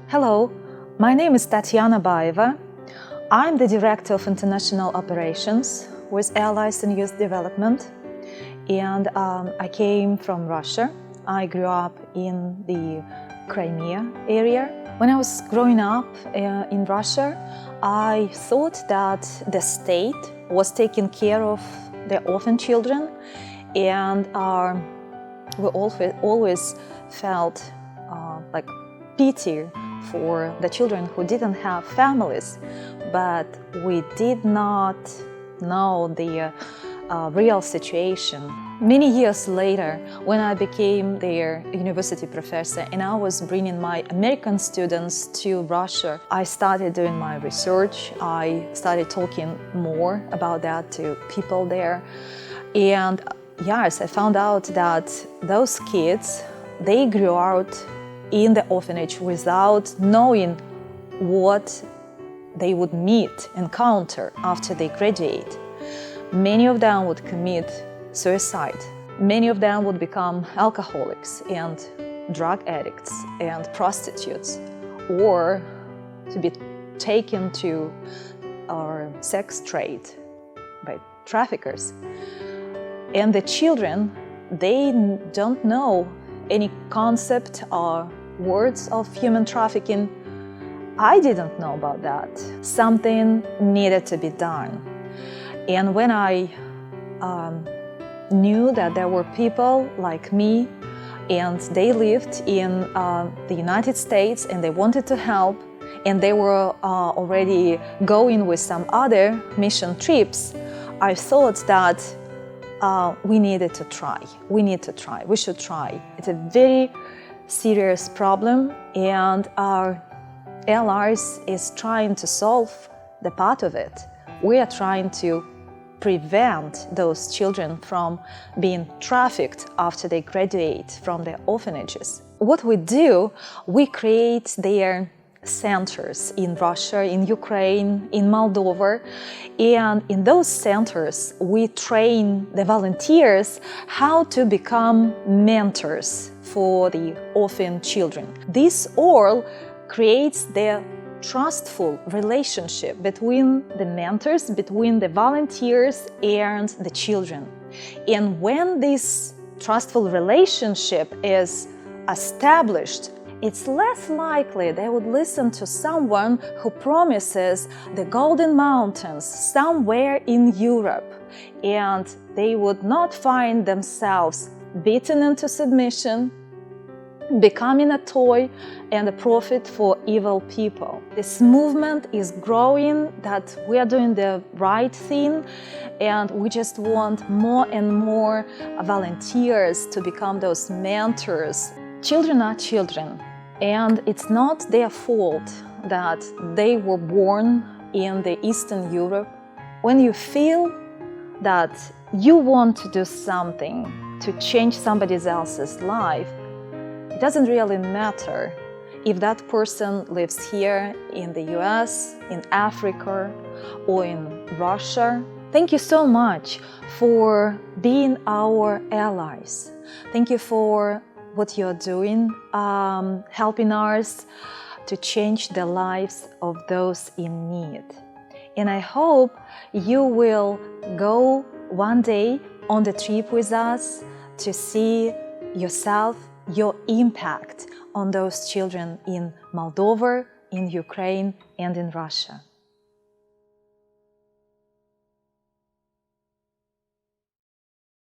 Hello, my name is Tatiana Baeva. I'm the Director of International Operations with Allies in Youth Development, and I came from Russia. I grew up in the Crimea area. When I was growing up in Russia, I thought that the state was taking care of the orphan children, and we always felt like pity for the children who didn't have families, but we did not know the real situation. Many years later, when I became their university professor and I was bringing my American students to Russia, I started doing my research. I started talking more about that to people there. And yes, I found out that those kids, they grew out in the orphanage without knowing what they would encounter after they graduate. Many of them would commit suicide. Many of them would become alcoholics and drug addicts and prostitutes, or to be taken to sex trade by traffickers. And the children, they don't know any concept or words of human trafficking. I didn't know about that. Something needed to be done. And when I knew that there were people like me and they lived in the United States and they wanted to help, and they were already going with some other mission trips, I thought that we needed to try. We should try. It's a very serious problem, and our allies is trying to solve the part of it. We are trying to prevent those children from being trafficked after they graduate from their orphanages. What we do, we create their centers in Russia, in Ukraine, in Moldova, and in those centers we train the volunteers how to become mentors for the orphan children. This all creates the trustful relationship between the mentors, between the volunteers and the children. And when this trustful relationship is established, it's less likely they would listen to someone who promises the golden mountains somewhere in Europe, and they would not find themselves beaten into submission, becoming a toy and a profit for evil people. This movement is growing, that we are doing the right thing, and we just want more and more volunteers to become those mentors. Children are children, and it's not their fault that they were born in the Eastern Europe. When you feel that you want to do something to change somebody else's life, it doesn't really matter if that person lives here in the US, in Africa, or in Russia. Thank you so much for being our allies. Thank you for what you're doing, helping us to change the lives of those in need. And I hope you will go one day on the trip with us to see yourself, your impact on those children in Moldova, in Ukraine, and in Russia.